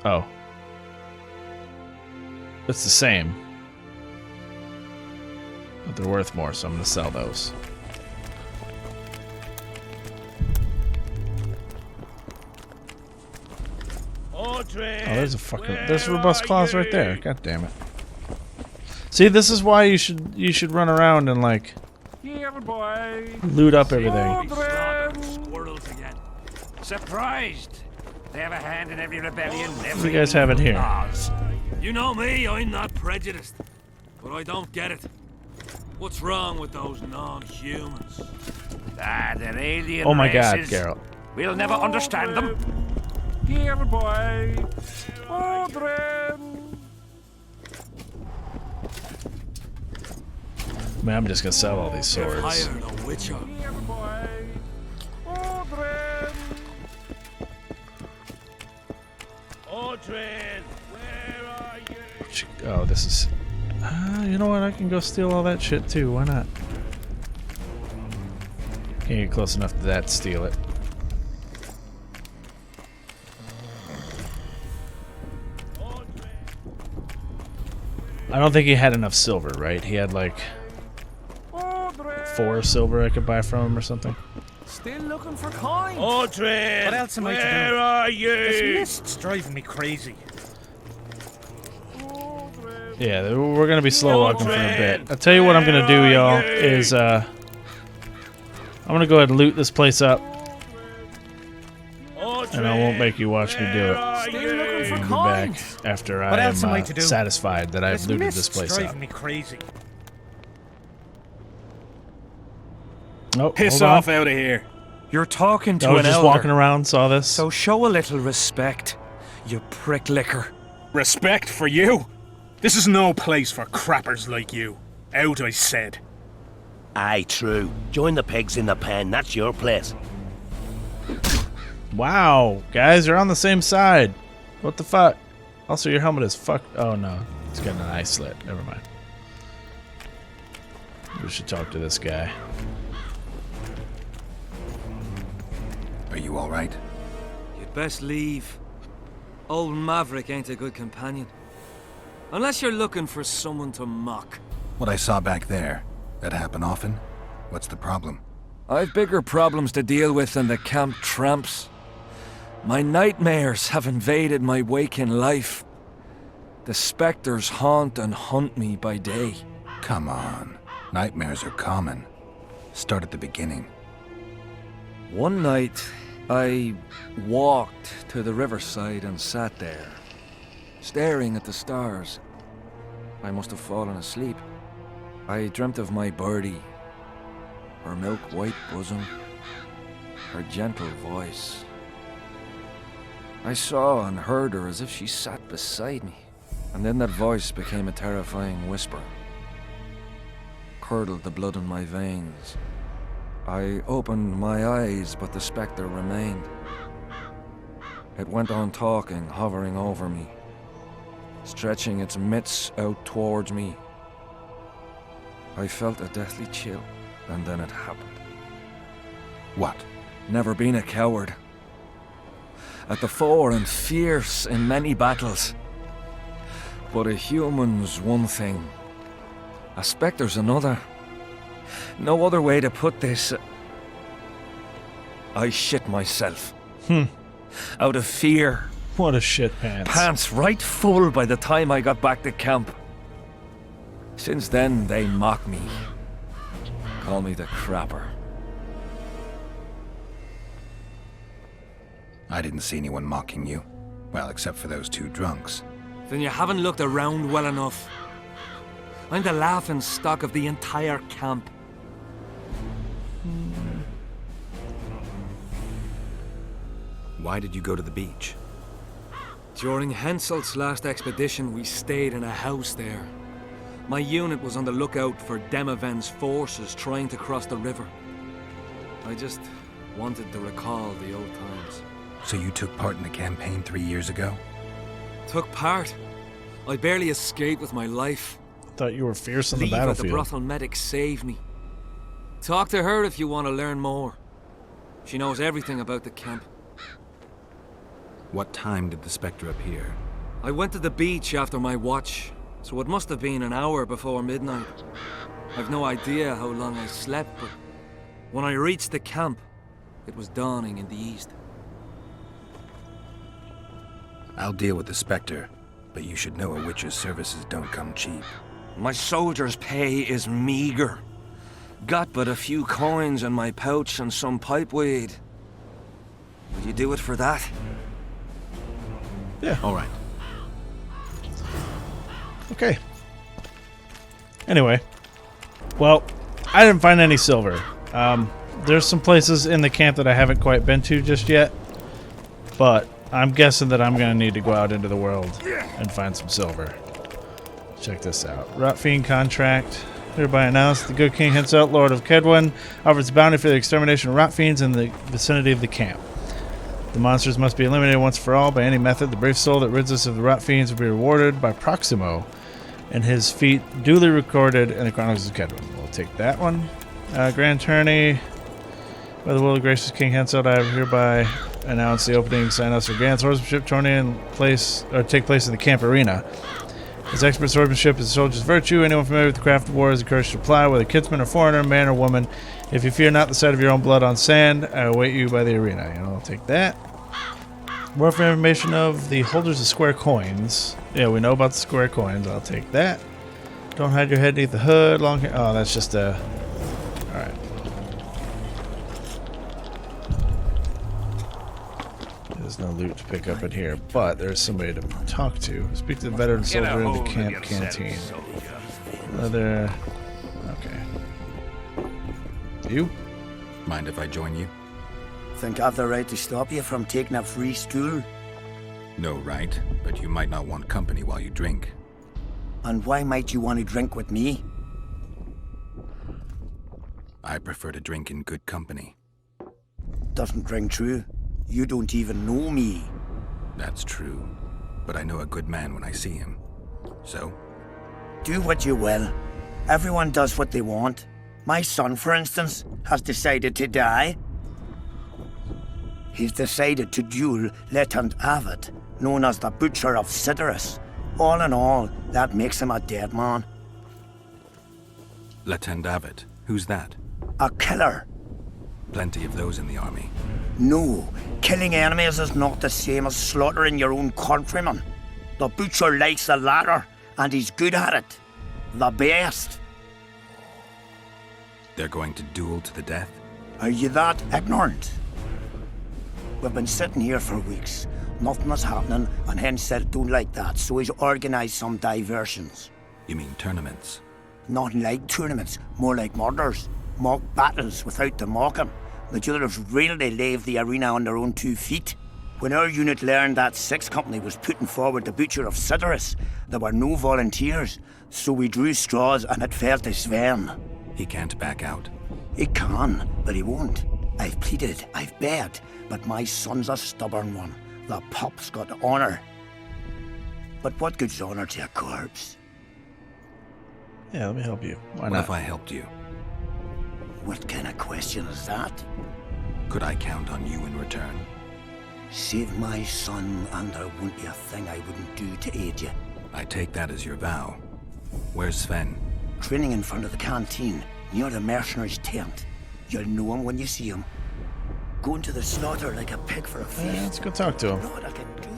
Oh. It's the same. But they're worth more, so I'm going to sell those. Oh, there's there's robust claws right there. God damn it. See, this is why you should run around and like loot up everything. Squirrels again. Surprised. They have a hand in every rebellion. What do you guys have in here? You know me, I'm not prejudiced. But I don't get it. What's wrong with those non-humans? They're alien Oh my god, races. Geralt. We'll never understand them. Here, boy. Man, I'm just gonna sell all these swords. Hired a witcher. Oh, this is... you know what? I can go steal all that shit too. Why not? Can't get close enough to that to steal it. I don't think he had enough silver, right? He had like 4 silver I could buy from him or something. Still looking for coins. Audrey, What else am I to do? where are you? This mist's driving me crazy. Yeah, we're gonna be slow walking for a bit. I'll tell you what I'm gonna do, y'all, is I'm gonna go ahead and loot this place up. And I won't make you watch me do it. Still looking for I'll be coins. back after What I else am I am to do? satisfied that I've looted this mist's place driving up. me crazy. Oh, Piss hold on. off out of here. You're talking to I was an just elder. walking around, saw this. So show a little respect, you prick licker. Respect for you? This is no place for crappers like you. Out, I said. Aye, true. Join the pigs in the pen. That's your place. Wow, guys, you're on the same side. What the fuck? Also, your helmet is fucked. Oh no, it's got an eye slit. Never mind. We should talk to this guy. Are you all right? You'd best leave. Old Maverick ain't a good companion. Unless you're looking for someone to mock. What I saw back there, that happen often? What's the problem? I've bigger problems to deal with than the camp tramps. My nightmares have invaded my waking life. The specters haunt and hunt me by day. Come on. Nightmares are common. Start at the beginning. One night, I walked to the riverside and sat there, staring at the stars. I must have fallen asleep. I dreamt of my birdie, her milk-white bosom, her gentle voice. I saw and heard her as if she sat beside me, and then that voice became a terrifying whisper. Curdled the blood in my veins. I opened my eyes, but the spectre remained. It went on talking, hovering over me, stretching its mitts out towards me. I felt a deathly chill, and then it happened. What? Never been a coward. At the fore and fierce in many battles. But a human's one thing. A spectre's another. No other way to put this. I shit myself. Out of fear. What a shit pants. Pants right full by the time I got back to camp. Since then, they mock me. Call me the crapper. I didn't see anyone mocking you. Well, except for those two drunks. Then you haven't looked around well enough. I'm the laughing stock of the entire camp. Why did you go to the beach? During Henselt's last expedition, we stayed in a house there. My unit was on the lookout for Demavend's forces trying to cross the river. I just wanted to recall the old times. So you took part in the campaign 3 years ago? Took part? I barely escaped with my life. Thought you were fierce on the Leave at the battlefield. brothel medic saved me. Talk to her if you want to learn more. She knows everything about the camp. What time did the Spectre appear? I went to the beach after my watch, so it must have been an hour before midnight. I've no idea how long I slept, but when I reached the camp, it was dawning in the east. I'll deal with the Spectre, but you should know a witch's services don't come cheap. My soldier's pay is meager. Got but a few coins in my pouch and some pipeweed. Would you do it for that? Yeah. All right. Okay. Anyway. Well, I didn't find any silver. There's some places in the camp that I haven't quite been to just yet. But I'm guessing that I'm going to need to go out into the world and find some silver. Check this out. Rotfiend contract. Hereby announced the good King Henselt, Lord of Kedwin, offers a bounty for the extermination of Rotfiends in the vicinity of the camp. The monsters must be eliminated once for all by any method. The brave soul that rids us of the Rotfiends will be rewarded by Proximo, and his feat duly recorded in the Chronicles of Kedwin. We'll take that one. Grand Tourney. By the will of gracious King Henselt, I have hereby announced the opening sign-ups for Grand Swordsmanship Tourney take place in the camp arena. His expert swordsmanship is a soldier's virtue. Anyone familiar with the craft of war is encouraged to apply, whether kinsman or foreigner, man or woman. If you fear not the sight of your own blood on sand, I await you by the arena. I'll take that. More for information of the holders of square coins. Yeah, we know about the square coins. I'll take that. Don't hide your head beneath the hood. Long hair. Oh, that's just a... Alright. There's no loot to pick up in here, but there's somebody to talk to. Speak to the veteran soldier in the camp canteen. Leather. Okay. You? Mind if I join you? Think I've the right to stop you from taking a free stool? No right, but you might not want company while you drink. And why might you want to drink with me? I prefer to drink in good company. Doesn't ring true. You don't even know me. That's true, but I know a good man when I see him. So? Do what you will. Everyone does what they want. My son, for instance, has decided to die. He's decided to duel Entangled, known as the Butcher of Cidaris. All in all, that makes him a dead man. Entangled? Who's that? A killer. Plenty of those in the army. No, killing enemies is not the same as slaughtering your own countrymen. The Butcher likes the latter, and he's good at it. The best. They're going to duel to the death? Are you that ignorant? We've been sitting here for weeks. Nothing is happening, and Henselt don't like that, so he's organised some diversions. You mean tournaments? Not like tournaments, more like murders. Mock battles without the mocking. The jailers really leave the arena on their own 2 feet. When our unit learned that 6th Company was putting forward the Butcher of Cidaris, there were no volunteers, so we drew straws and it fell to Sven. He can't back out. He can, but he won't. I've pleaded, I've begged, but my son's a stubborn one. The pup's got honour. But what good's honour to a corpse? Yeah, let me help you. Why What not? if I helped you? What kind of question is that? Could I count on you in return? Save my son, and there won't be a thing I wouldn't do to aid you. I take that as your vow. Where's Sven? Training in front of the canteen, near the mercenary's tent. You'll know him when you see him. Going to the slaughter like a pig for a feast. Yeah, let's go talk to him. Know what I can do.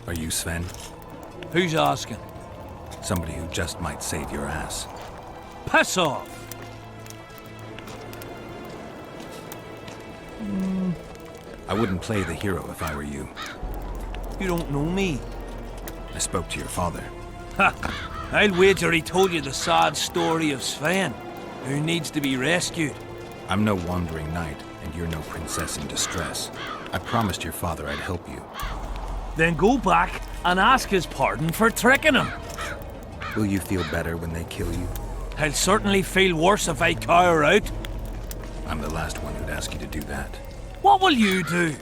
Are you Sven? Who's asking? Somebody who just might save your ass. Piss off! I wouldn't play the hero if I were you. You don't know me. I spoke to your father. Ha! I'll wager he told you the sad story of Sven, who needs to be rescued. I'm no wandering knight, and you're no princess in distress. I promised your father I'd help you. Then go back and ask his pardon for tricking him. Will you feel better when they kill you? I'll certainly feel worse if I cower out. I'm the last one who'd ask you to do that. What will you do?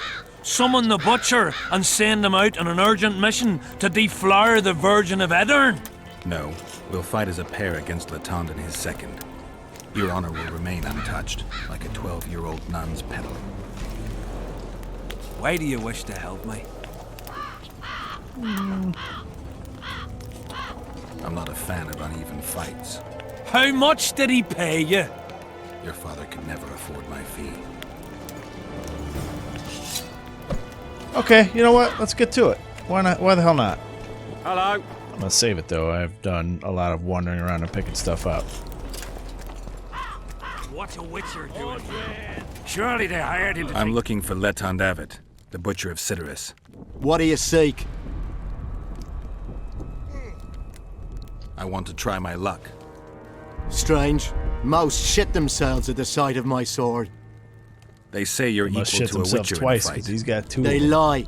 Summon the butcher and send him out on an urgent mission to deflower the Virgin of Edern? No, we'll fight as a pair against Letond and his second. Your honor will remain untouched, like a 12-year-old nun's petal. Why do you wish to help me? I'm not a fan of uneven fights. How much did he pay you? Your father could never afford my fee. Okay, you know what? Let's get to it. Why not? Why the hell not? Hello. I'm gonna save it though. I've done a lot of wandering around and picking stuff up. What's a witcher doing here? Surely they hired him to I'm looking for Letond Avet, the butcher of Cidaris. What do you seek? I want to try my luck. Strange. Most shit themselves at the sight of my sword. They say you're Must equal shit to a themselves witcher twice in a because fight. he's got two. They of them. lie.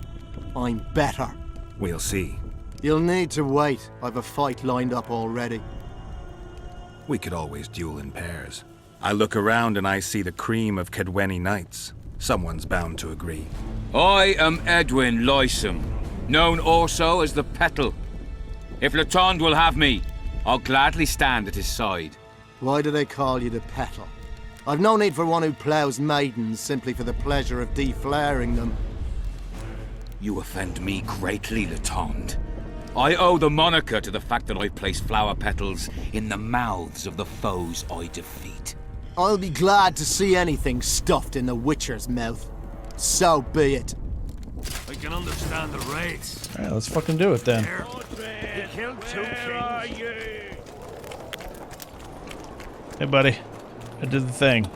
I'm better. We'll see. You'll need to wait. I've a fight lined up already. We could always duel in pairs. I look around and I see the cream of Cadweni knights. Someone's bound to agree. I am Edwin Lysum, known also as the Petal. If Letond will have me, I'll gladly stand at his side. Why do they call you the Petal? I've no need for one who ploughs maidens simply for the pleasure of deflaring them. You offend me greatly, Letond. I owe the moniker to the fact that I place flower petals in the mouths of the foes I defeat. I'll be glad to see anything stuffed in the Witcher's mouth. So be it. I can understand the rates. All right, let's fucking do it then. He killed two kings. Hey, buddy. I did the thing.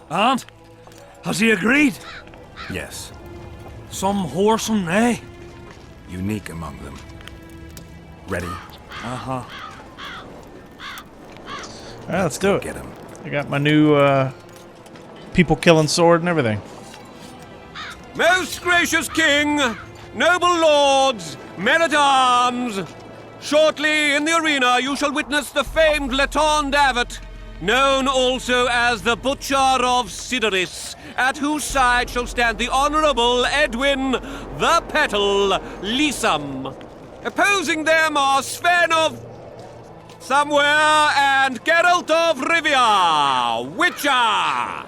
And? Has he agreed? Yes. Some whoreson, eh? Unique among them. Ready? Uh-huh. All right, let's do it. Get him. I got my new people-killing sword and everything. Most gracious king, noble lords, men-at-arms, shortly in the arena you shall witness the famed Letond Avet, known also as the Butcher of Cidaris, at whose side shall stand the Honourable Edwin the Petal Lysum. Opposing them are Sven of Somewhere and Geralt of Rivia, Witcher.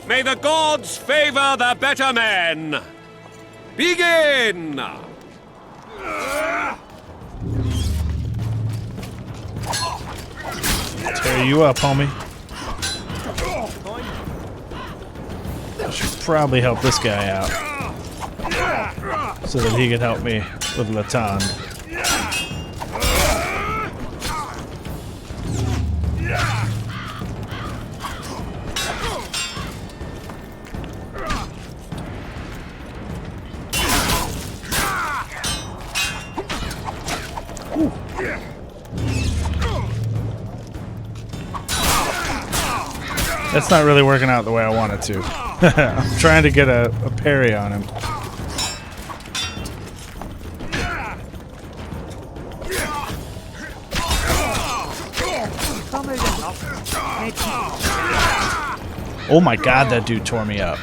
May the gods favor the better men. Begin! Tear you up, homie. I should probably help this guy out so that he can help me with Letond. That's not really working out the way I want it to. I'm trying to get a parry on him. Oh my god, that dude tore me up.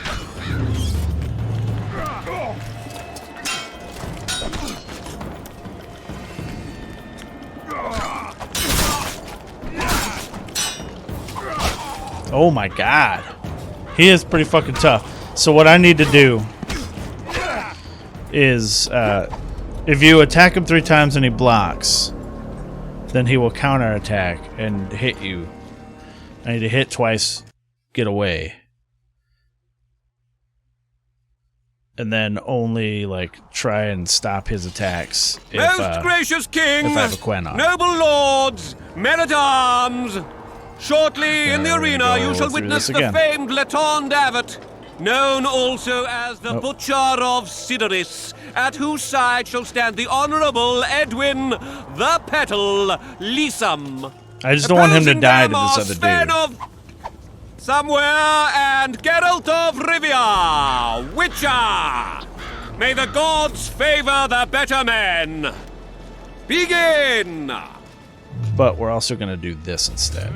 Oh my god. He is pretty fucking tough. So what I need to do is if you attack him 3 times and he blocks, then he will counterattack and hit you. I need to hit twice, get away. And then only, like, try and stop his attacks if, Most gracious king, if I have a quen on. noble lords, men-at-arms, shortly in the arena you shall witness the famed Letond Abbot, known also as the Butcher of Sidoris, at whose side shall stand the Honourable Edwin the Petal Lysam. I just don't want him to die to this other Sven dude. of Somewhere and Geralt of Rivia, Witcher. May the gods favor the better men. Begin. But we're also going to do this instead.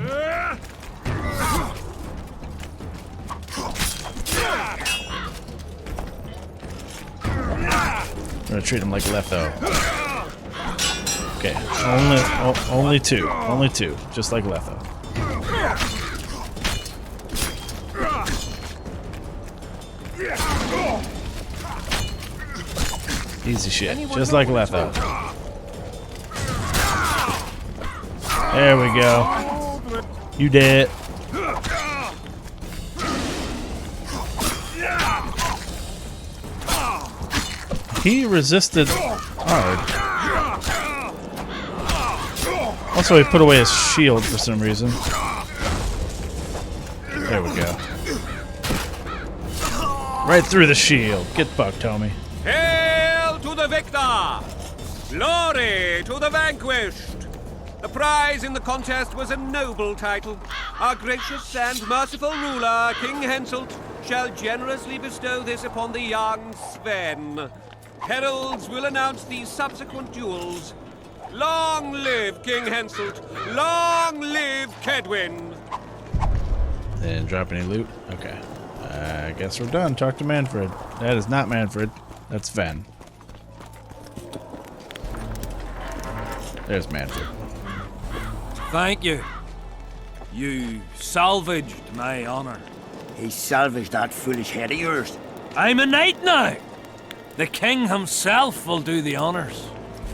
I'm going to treat him like Letho. Okay, only two. Only two, just like Letho. Easy shit, just like Letho. There we go. You did. He resisted hard. Also, he put away his shield for some reason. There we go. Right through the shield. Get fucked, homie. Hail to the victor! Glory to the vanquished! The prize in the contest was a noble title. Our gracious and merciful ruler, King Henselt, shall generously bestow this upon the young Sven. Heralds will announce the subsequent duels. Long live King Henselt! Long live Kedwin! Didn't drop any loot? Okay. I guess we're done. Talk to Manfred. That is not Manfred. That's Sven. There's Manfred. Thank you. You salvaged my honor. He salvaged that foolish head of yours. I'm a knight now. The king himself will do the honors.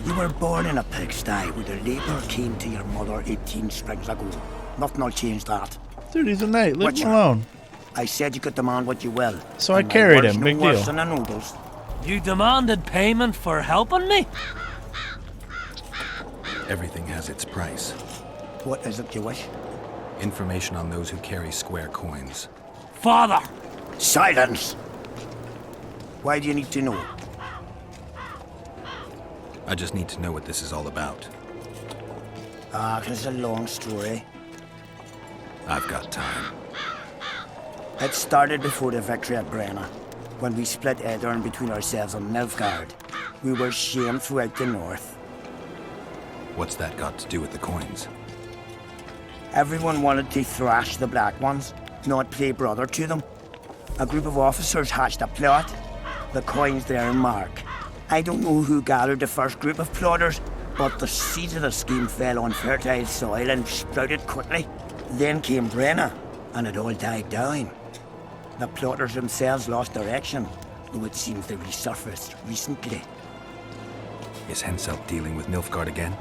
You were born in a pigsty with a labour came to your mother 18 springs ago. Nothing will change that. Dude, he's a knight. Leave Witcher, him alone. I said you could demand what you will. So I carried him. No Big worse deal. than the nobles. You demanded payment for helping me? Everything has its price. What is it you wish? Information on those who carry square coins. Father! Silence! Why do you need to know? I just need to know what this is all about. It's a long story. I've got time. It started before the victory at Brenna, when we split Edirn between ourselves and Nilfgaard. We were shamed throughout the north. What's that got to do with the coins? Everyone wanted to thrash the Black Ones, not play brother to them. A group of officers hatched a plot. The coins their mark. I don't know who gathered the first group of plotters, but the seeds of the scheme fell on fertile soil and sprouted quickly. Then came Brenna, and it all died down. The plotters themselves lost direction, though it seems they resurfaced recently. Is Henselt dealing with Nilfgaard again?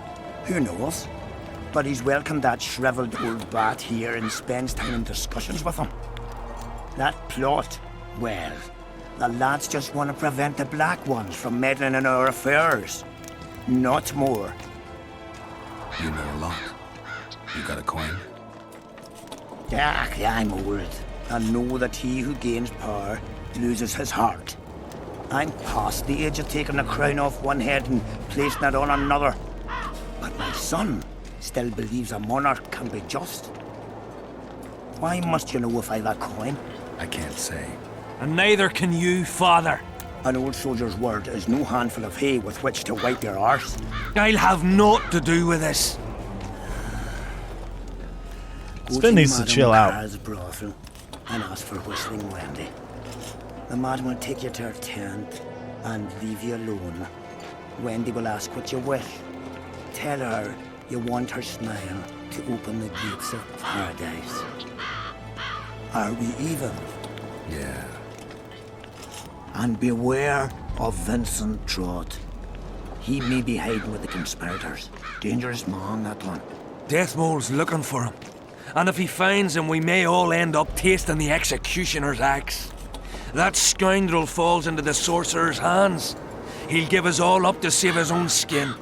Who knows? But he's welcomed that shriveled old bat here and spends time in discussions with him. That plot, well, the lads just want to prevent the Black Ones from meddling in our affairs. Not more. You know a lot. You got a coin? I'm old, and know that he who gains power loses his heart. I'm past the age of taking the crown off one head and placing it on another. But my son still believes a monarch can be just. Why must you know if I've a coin? I can't say. And neither can you, father. An old soldier's word is no handful of hay with which to wipe your arse. I'll have naught to do with this. Sven needs to chill out. Carl's brothel and ask for Whistling Wendy. The madam will take you to her tent and leave you alone. Wendy will ask what you wish. Tell her you want her smile to open the gates of paradise. Are we even? Yeah. And beware of Vincent Trott. He may be hiding with the conspirators. Dangerous man, that one. Deathmole's looking for him. And if he finds him, we may all end up tasting the executioner's axe. That scoundrel falls into the sorcerer's hands. He'll give us all up to save his own skin.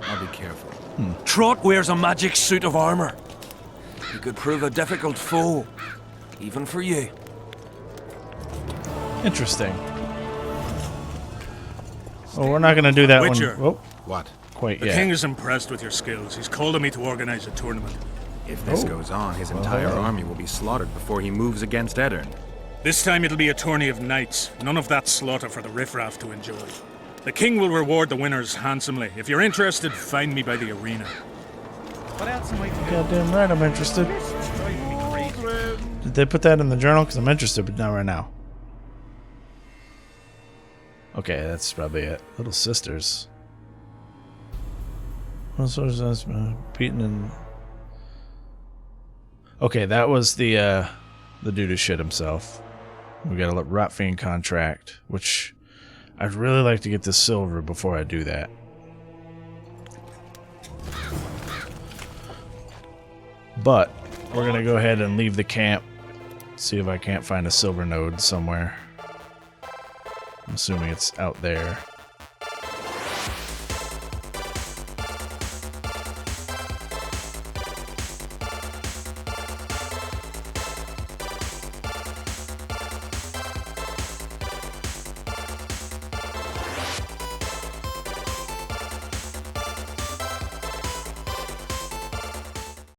I'll be careful. Trot wears a magic suit of armor. He could prove a difficult foe, even for you. Interesting. Well, we're not going to do that Witcher. one. Oh, What? quite The yet. king is impressed with your skills. He's called on me to organize a tournament. If this goes on, his entire army will be slaughtered before he moves against Eddern. This time it'll be a tourney of knights. None of that slaughter for the riffraff to enjoy. The king will reward the winners handsomely. If you're interested, find me by the arena. What else am I to do? Goddamn right, I'm interested. This is driving me crazy. Did they put that in the journal? Because I'm interested, but not right now. Okay, that's probably it. Little sisters. What sort of beaten and... Okay, that was the dude who shit himself. We got a Rotfiend contract, which I'd really like to get the silver before I do that. But we're gonna go ahead and leave the camp. See if I can't find a silver node somewhere. I'm assuming it's out there.